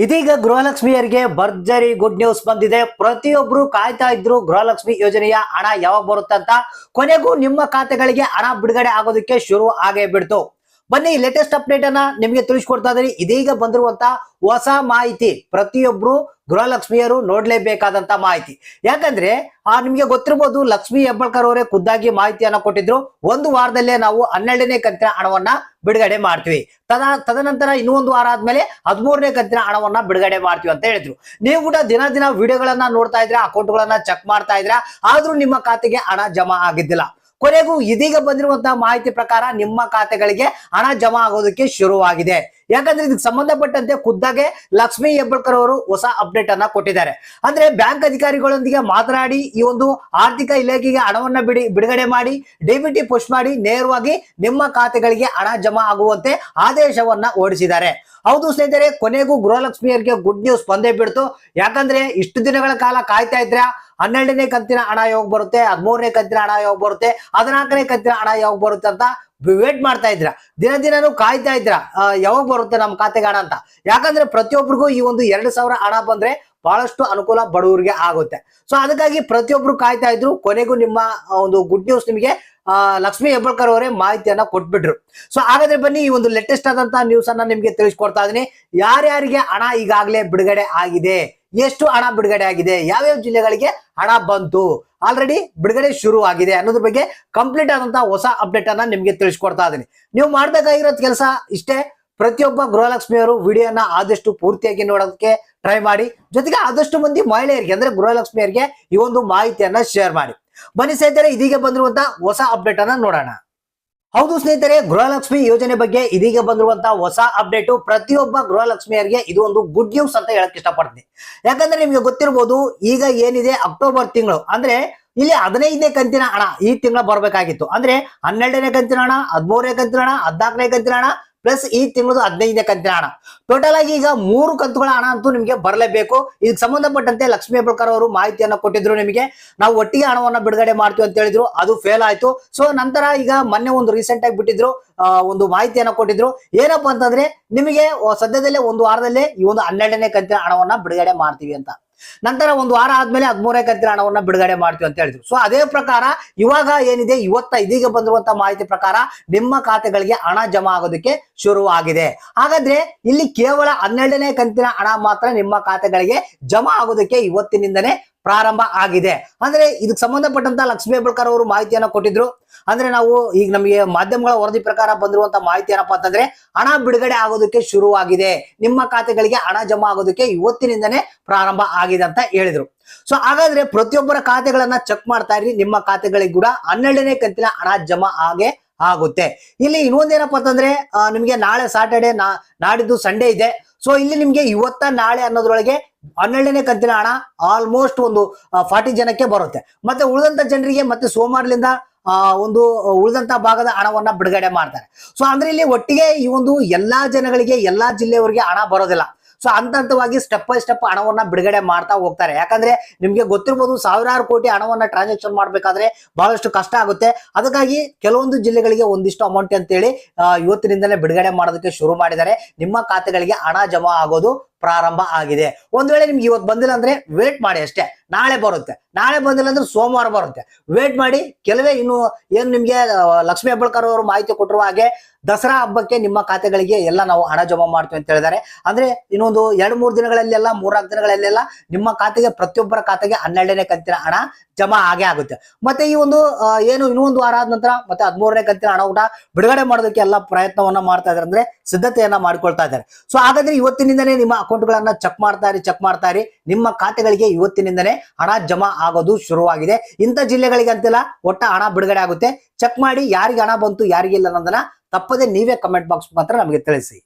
ಇದೀಗ ಗೃಹಲಕ್ಷ್ಮಿಯರಿಗೆ ಭರ್ಜರಿ good news ಬಂದಿದೆ. ಪ್ರತಿಯೊಬ್ರು ಕಾಯ್ತಾ ಇದ್ರು ಗೃಹಲಕ್ಷ್ಮಿ ಯೋಜನೆಯ ಹಣ ಯಾವಾಗ ಬರುತ್ತೆ ಅಂತ. ಕೊನೆಗೂ ನಿಮ್ಮ ಖಾತೆಗಳಿಗೆ ಹಣ ಬಿಡುಗಡೆ ಆಗೋದಕ್ಕೆ ಶುರು ಆಗೇ ಬಿಡ್ತು. ಬನ್ನಿ ಲೇಟೆಸ್ಟ್ ಅಪ್ಡೇಟ್ ಅನ್ನ ನಿಮಗೆ ತಿಳಿಸ್ಕೊಡ್ತಾ ಇದ್ದೀನಿ. ಇದೀಗ ಬಂದಿರುವಂತ ಹೊಸ ಮಾಹಿತಿ ಪ್ರತಿಯೊಬ್ರು ಗೃಹಲಕ್ಷ್ಮಿಯರು ನೋಡ್ಲೇಬೇಕಾದಂತ ಮಾಹಿತಿ. ಯಾಕಂದ್ರೆ ನಿಮ್ಗೆ ಗೊತ್ತಿರಬಹುದು, ಲಕ್ಷ್ಮಿ ಹೆಬ್ಬಾಳ್ಕರ್ ಅವರೇ ಖುದ್ದಾಗಿ ಮಾಹಿತಿಯನ್ನ ಕೊಟ್ಟಿದ್ರು. ಒಂದು ವಾರದಲ್ಲೇ ನಾವು 12ನೇ ಕಂತಿನ ಹಣವನ್ನ ಬಿಡುಗಡೆ ಮಾಡ್ತೀವಿ. ತದನಂತರ ಇನ್ನೊಂದು ವಾರ ಆದ್ಮೇಲೆ 13ನೇ ಕಂತಿನ ಹಣವನ್ನ ಬಿಡುಗಡೆ ಮಾಡ್ತೀವಿ ಅಂತ ಹೇಳಿದ್ರು. ನೀವು ಕೂಡ ದಿನ ದಿನ ವಿಡಿಯೋಗಳನ್ನ ನೋಡ್ತಾ ಇದ್ರ, ಅಕೌಂಟ್ಗಳನ್ನ ಚೆಕ್ ಮಾಡ್ತಾ ಇದ್ರ, ಆದ್ರೂ ನಿಮ್ಮ ಖಾತೆಗೆ ಹಣ ಜಮಾ ಆಗಿದ್ದಿಲ್ಲ. ಕೊನೆಗೂ ಇದೀಗ ಬಂದಿರುವಂತಹ ಮಾಹಿತಿ ಪ್ರಕಾರ ನಿಮ್ಮ ಖಾತೆಗಳಿಗೆ ಹಣ ಜಮಾ ಆಗೋದಕ್ಕೆ ಶುರುವಾಗಿದೆ. ಯಾಕಂದ್ರೆ ಇದಕ್ಕೆ ಸಂಬಂಧಪಟ್ಟಂತೆ ಖುದ್ದಾಗೆ ಲಕ್ಷ್ಮಿ ಹೆಬ್ಬಾಳ್ಕರ್ ಅವರು ಹೊಸ ಅಪ್ಡೇಟ್ ಅನ್ನ ಕೊಟ್ಟಿದ್ದಾರೆ. ಅಂದ್ರೆ ಬ್ಯಾಂಕ್ ಅಧಿಕಾರಿಗಳೊಂದಿಗೆ ಮಾತನಾಡಿ ಈ ಒಂದು ಆರ್ಥಿಕ ಇಲಾಖೆಗೆ ಹಣವನ್ನ ಬಿಡುಗಡೆ ಮಾಡಿ ಡಿಬಿಟಿ ಪುಷ್ ಮಾಡಿ ನೇರವಾಗಿ ನಿಮ್ಮ ಖಾತೆಗಳಿಗೆ ಹಣ ಜಮಾ ಆಗುವಂತೆ ಆದೇಶವನ್ನ ಹೊರಡಿಸಿದ್ದಾರೆ. ಹೌದು ಸ್ನೇಹಿತರೆ, ಕೊನೆಗೂ ಗೃಹಲಕ್ಷ್ಮಿಯರಿಗೆ ಗುಡ್ ನ್ಯೂಸ್ ಬಂದೇ ಬಿಡ್ತು. ಯಾಕಂದ್ರೆ ಇಷ್ಟು ದಿನಗಳ ಕಾಲ ಕಾಯ್ತಾ ಇದ್ರೆ 12ನೇ ಕಂತಿನ ಹಣ ಯಾವಾಗ ಬರುತ್ತೆ, 13ನೇ ಕಂತಿನ ಹಣ ಯಾವಾಗ ಬರುತ್ತೆ, 14ನೇ ಕಂತಿನ ಹಣ ಯಾವಾಗ ಬರುತ್ತೆ ಅಂತ ವೇಟ್ ಮಾಡ್ತಾ ಇದ್ರ. ದಿನ ದಿನನೂ ಕಾಯ್ತಾ ಇದ್ರ ಯಾವಾಗ ಬರುತ್ತೆ ನಮ್ಮ ಖಾತೆಗೆ ಹಣ ಅಂತ. ಯಾಕಂದ್ರೆ ಪ್ರತಿಯೊಬ್ಬರಿಗೂ ಈ ಒಂದು 2,000 ಹಣ ಬಂದ್ರೆ ಬಹಳಷ್ಟು ಅನುಕೂಲ ಬಡವರಿಗೆ ಆಗುತ್ತೆ. ಸೊ ಅದಕ್ಕಾಗಿ ಪ್ರತಿಯೊಬ್ರು ಕಾಯ್ತಾ ಇದ್ರು. ಕೊನೆಗೂ ನಿಮ್ಮ ಒಂದು ಗುಡ್ ನ್ಯೂಸ್ ನಿಮಗೆ ಲಕ್ಷ್ಮಿ ಹೆಬ್ಬಾಳ್ಕರ್ ಅವರೇ ಮಾಹಿತಿಯನ್ನ ಕೊಟ್ಬಿಟ್ರು. ಸೊ ಹಾಗಾದ್ರೆ ಬನ್ನಿ ಈ ಒಂದು ಲೇಟೆಸ್ಟ್ ಆದಂತಹ ನ್ಯೂಸ್ ಅನ್ನ ನಿಮ್ಗೆ ತಿಳಿಸ್ಕೊಡ್ತಾ ಇದೀನಿ. ಯಾರ್ಯಾರಿಗೆ ಹಣ ಈಗಾಗಲೇ ಬಿಡುಗಡೆ ಆಗಿದೆ, ಎಷ್ಟು ಹಣ ಬಿಡುಗಡೆ ಆಗಿದೆ, ಯಾವ್ಯಾವ ಜಿಲ್ಲೆಗಳಿಗೆ ಹಣ ಬಂತು, ಆಲ್ರೆಡಿ ಬಿಡುಗಡೆ ಶುರು ಆಗಿದೆ ಅನ್ನೋದ್ರ ಬಗ್ಗೆ ಕಂಪ್ಲೀಟ್ ಆದಂತಹ ಹೊಸ ಅಪ್ಡೇಟ್ ಅನ್ನ ನಿಮ್ಗೆ ತಿಳಿಸ್ಕೊಡ್ತಾ ಇದೀನಿ. ನೀವು ಮಾಡ್ಬೇಕಾಗಿರೋದ್ ಕೆಲಸ ಇಷ್ಟೇ. ಪ್ರತಿಯೊಬ್ಬ ಗೃಹಲಕ್ಷ್ಮಿಯವರು ವಿಡಿಯೋನ ಆದಷ್ಟು ಪೂರ್ತಿಯಾಗಿ ನೋಡೋದಕ್ಕೆ ಟ್ರೈ ಮಾಡಿ. ಜೊತೆಗೆ ಆದಷ್ಟು ಮಂದಿ ಮಹಿಳೆಯರಿಗೆ ಅಂದ್ರೆ ಗೃಹಲಕ್ಷ್ಮಿಯರಿಗೆ ಈ ಒಂದು ಮಾಹಿತಿಯನ್ನ ಶೇರ್ ಮಾಡಿ. ಬನ್ನಿ ಸ್ನೇಹಿತರೆ, ಇದೀಗ ಬಂದಿರುವಂತಹ ಹೊಸ ಅಪ್ಡೇಟ್ ಅನ್ನ ನೋಡೋಣ. ಹೌದು ಸ್ನೇಹಿತರೆ, ಗೃಹಲಕ್ಷ್ಮಿ ಯೋಜನೆ ಬಗ್ಗೆ ಇದೀಗ ಬಂದಿರುವಂತಹ ಹೊಸ ಅಪ್ಡೇಟ್ ಪ್ರತಿಯೊಬ್ಬ ಗೃಹಲಕ್ಷ್ಮಿಯರಿಗೆ ಇದು ಒಂದು ಗುಡ್ ನ್ಯೂಸ್ ಅಂತ ಹೇಳಕ್ ಇಷ್ಟಪಡ್ತೀನಿ. ಯಾಕಂದ್ರೆ ನಿಮ್ಗೆ ಗೊತ್ತಿರಬಹುದು, ಈಗ ಏನಿದೆ ಅಕ್ಟೋಬರ್ ತಿಂಗಳು ಅಂದ್ರೆ ಇಲ್ಲಿ 15ನೇ ಕಂತಿನ ಹಣ ಈ ತಿಂಗಳ ಬರ್ಬೇಕಾಗಿತ್ತು. ಅಂದ್ರೆ 12ನೇ ಕಂತಿನ ಹಣ, 13ನೇ ಕಂತಿನ ಹಣ, 14ನೇ ಕಂತಿನ ಹಣ ಪ್ಲಸ್ ಈ ತಿಂಗಳು 15ನೇ ಕಂತಿನ ಹಣ. ಟೋಟಲ್ ಆಗಿ ಈಗ 3 ಕಂತುಗಳ ಹಣ ಅಂತೂ ನಿಮ್ಗೆ ಬರಲೇಬೇಕು. ಇದಕ್ಕೆ ಸಂಬಂಧಪಟ್ಟಂತೆ ಲಕ್ಷ್ಮಿ ಹೆಬ್ಬಾಳ್ಕರ್ ಅವರು ಮಾಹಿತಿಯನ್ನ ಕೊಟ್ಟಿದ್ರು. ನಿಮಗೆ ನಾವು ಒಟ್ಟಿಗೆ ಹಣವನ್ನ ಬಿಡುಗಡೆ ಮಾಡ್ತೀವಿ ಅಂತ ಹೇಳಿದ್ರು, ಅದು ಫೇಲ್ ಆಯ್ತು. ಸೊ ನಂತರ ಈಗ ಮೊನ್ನೆ ಒಂದು ರೀಸೆಂಟ್ ಆಗಿ ಬಿಟ್ಟಿದ್ರು, ಒಂದು ಮಾಹಿತಿಯನ್ನ ಕೊಟ್ಟಿದ್ರು. ಏನಪ್ಪಾ ಅಂತಂದ್ರೆ ನಿಮಗೆ ಸದ್ಯದಲ್ಲೇ ಒಂದು ವಾರದಲ್ಲೇ ಈ ಒಂದು 12ನೇ ಕಂತಿನ ಹಣವನ್ನ ಬಿಡುಗಡೆ ಮಾಡ್ತೀವಿ ಅಂತ. ನಂತರ ಒಂದು ವಾರ ಆದ್ಮೇಲೆ 13ನೇ ಕಂತಿನ ಹಣವನ್ನ ಬಿಡುಗಡೆ ಮಾಡ್ತೀವಿ ಅಂತ ಹೇಳಿದ್ರು. ಸೊ ಅದೇ ಪ್ರಕಾರ ಇವಾಗ ಏನಿದೆ ಇದೀಗ ಬಂದಿರುವಂತ ಮಾಹಿತಿ ಪ್ರಕಾರ ನಿಮ್ಮ ಖಾತೆಗಳಿಗೆ ಹಣ ಜಮಾ ಆಗೋದಕ್ಕೆ ಶುರು ಆಗಿದೆ. ಹಾಗಾದ್ರೆ ಇಲ್ಲಿ ಕೇವಲ 12ನೇ ಕಂತಿನ ಹಣ ಮಾತ್ರ ನಿಮ್ಮ ಖಾತೆಗಳಿಗೆ ಜಮಾ ಆಗೋದಕ್ಕೆ ಇವತ್ತಿನಿಂದನೇ ಪ್ರಾರಂಭ ಆಗಿದೆ. ಅಂದ್ರೆ ಇದಕ್ಕೆ ಸಂಬಂಧಪಟ್ಟಂತ ಲಕ್ಷ್ಮಿ ಹೆಬ್ಬಾಳ್ಕರ್ ಅವರು ಮಾಹಿತಿಯನ್ನ ಕೊಟ್ಟಿದ್ರು. ಅಂದ್ರೆ ನಾವು ಈಗ ನಮಗೆ ಮಾಧ್ಯಮಗಳ ವರದಿ ಪ್ರಕಾರ ಬಂದಿರುವಂತ ಮಾಹಿತಿ ಏನಪ್ಪಾ ಅಂತಂದ್ರೆ ಹಣ ಬಿಡುಗಡೆ ಆಗೋದಕ್ಕೆ ಶುರುವಾಗಿದೆ, ನಿಮ್ಮ ಖಾತೆಗಳಿಗೆ ಹಣ ಜಮಾ ಆಗೋದಕ್ಕೆ ಇವತ್ತಿನಿಂದನೇ ಪ್ರಾರಂಭ ಆಗಿದೆ ಅಂತ ಹೇಳಿದ್ರು. ಸೊ ಹಾಗಾದ್ರೆ ಪ್ರತಿಯೊಬ್ಬರ ಖಾತೆಗಳನ್ನ ಚೆಕ್ ಮಾಡ್ತಾ ಇರಿ. ನಿಮ್ಮ ಖಾತೆಗಳಿಗೆ ಕೂಡ 12ನೇ ಕಂತಿನ ಹಣ ಜಮಾ ಆಗುತ್ತೆ. ಇಲ್ಲಿ ಇನ್ನೊಂದೇನಪ್ಪ ಅಂತಂದ್ರೆ ನಿಮ್ಗೆ ನಾಳೆ ಸಾಟರ್ಡೆ, ನಾಡಿದ್ದು ಸಂಡೇ ಇದೆ. ಸೊ ಇಲ್ಲಿ ನಿಮ್ಗೆ ಇವತ್ತ ನಾಳೆ ಅನ್ನೋದ್ರೊಳಗೆ 12ನೇ ಕಂತಿನ ಹಣ ಆಲ್ಮೋಸ್ಟ್ ಒಂದು 40 ಜನಕ್ಕೆ ಬರುತ್ತೆ. ಮತ್ತೆ ಉಳಿದಂತ ಜನರಿಗೆ ಮತ್ತೆ ಸೋಮವಾರದಿಂದ ಒಂದು ಉಳಿದಂತ ಭಾಗದ ಹಣವನ್ನ ಬಿಡುಗಡೆ ಮಾಡ್ತಾರೆ. ಸೊ ಅಂದ್ರೆ ಇಲ್ಲಿ ಒಟ್ಟಿಗೆ ಈ ಒಂದು ಎಲ್ಲಾ ಜನಗಳಿಗೆ, ಎಲ್ಲಾ ಜಿಲ್ಲೆಯವರಿಗೆ ಹಣ ಬರೋದಿಲ್ಲ. ಸೊ ಹಂತವಾಗಿ ಸ್ಟೆಪ್ ಬೈ ಸ್ಟೆಪ್ ಹಣವನ್ನ ಬಿಡುಗಡೆ ಮಾಡ್ತಾ ಹೋಗ್ತಾರೆ. ಯಾಕಂದ್ರೆ ನಿಮ್ಗೆ ಗೊತ್ತಿರ್ಬೋದು, ಸಾವಿರಾರು ಕೋಟಿ ಹಣವನ್ನ ಟ್ರಾನ್ಸಾಕ್ಷನ್ ಮಾಡ್ಬೇಕಾದ್ರೆ ಬಹಳಷ್ಟು ಕಷ್ಟ ಆಗುತ್ತೆ. ಅದಕ್ಕಾಗಿ ಕೆಲವೊಂದು ಜಿಲ್ಲೆಗಳಿಗೆ ಒಂದಿಷ್ಟು ಅಮೌಂಟ್ ಅಂತೇಳಿ ಇವತ್ತಿನಿಂದಲೇ ಬಿಡುಗಡೆ ಮಾಡೋದಕ್ಕೆ ಶುರು ಮಾಡಿದ್ದಾರೆ. ನಿಮ್ಮ ಖಾತೆಗಳಿಗೆ ಹಣ ಜಮಾ ಆಗೋದು ಪ್ರಾರಂಭ ಆಗಿದೆ. ಒಂದ್ ವೇಳೆ ನಿಮ್ಗೆ ಇವತ್ತು ಬಂದಿಲ್ಲ ಅಂದ್ರೆ ವೇಟ್ ಮಾಡಿ ಅಷ್ಟೇ, ನಾಳೆ ಬರುತ್ತೆ. ನಾಳೆ ಬಂದಿಲ್ಲ ಅಂದ್ರೆ ಸೋಮವಾರ ಬರುತ್ತೆ. ವೇಟ್ ಮಾಡಿ. ಕೆಲವೇ ಇನ್ನು ಏನು ನಿಮ್ಗೆ ಲಕ್ಷ್ಮಿ ಹೆಬ್ಬಾಳ್ಕರ್ ಅವರು ಮಾಹಿತಿ ಕೊಟ್ಟಿರುವ ಹಾಗೆ ದಸರಾ ಹಬ್ಬಕ್ಕೆ ನಿಮ್ಮ ಖಾತೆಗಳಿಗೆ ಎಲ್ಲ ನಾವು ಹಣ ಜಮಾ ಮಾಡ್ತೀವಿ ಅಂತ ಹೇಳಿದ್ದಾರೆ. ಅಂದ್ರೆ ಇನ್ನೊಂದು 2-3 ದಿನಗಳಲ್ಲೆಲ್ಲ 3-4 ದಿನಗಳಲ್ಲೆಲ್ಲ ನಿಮ್ಮ ಖಾತೆಗೆ, ಪ್ರತಿಯೊಬ್ಬರ ಖಾತೆಗೆ 12ನೇ ಕಂತಿನ ಹಣ ಜಮಾ ಆಗುತ್ತೆ. ಮತ್ತೆ ಈ ಒಂದು ಏನು ಇನ್ನೊಂದು ವಾರ ಆದ ನಂತರ ಮತ್ತೆ 13ನೇ ಕಂತಿನ ಹಣ ಕೂಡ ಬಿಡುಗಡೆ ಮಾಡೋದಕ್ಕೆ ಎಲ್ಲ ಪ್ರಯತ್ನವನ್ನ ಮಾಡ್ತಾ ಇದ್ದಾರೆ, ಅಂದ್ರೆ ಸಿದ್ಧತೆಯನ್ನ ಮಾಡ್ಕೊಳ್ತಾ ಇದ್ದಾರೆ. ಸೊ ಹಾಗಾದ್ರೆ ಇವತ್ತಿನಿಂದನೇ ನಿಮ್ಮ ಅಕೌಂಟ್ಗಳನ್ನ ಚೆಕ್ ಮಾಡ್ತಾ ಇರಿ. ನಿಮ್ಮ ಖಾತೆಗಳಿಗೆ ಇವತ್ತಿನಿಂದನೇ ಹಣ ಜಮಾ ಆಗೋದು ಶುರುವಾಗಿದೆ. ಇಂಥ ಜಿಲ್ಲೆಗಳಿಗೆ ಅಂತಿಲ್ಲ, ಒಟ್ಟ ಹಣ ಬಿಡುಗಡೆ ಆಗುತ್ತೆ. ಚೆಕ್ ಮಾಡಿ ಯಾರಿಗೆ ಹಣ ಬಂತು ಯಾರಿಗಿಲ್ಲ ಅನ್ನೋದನ್ನ ತಪ್ಪದೆ ನೀವೇ ಕಮೆಂಟ್ ಬಾಕ್ಸ್ ಮಾತ್ರ ನಮಗೆ ತಿಳಿಸಿ.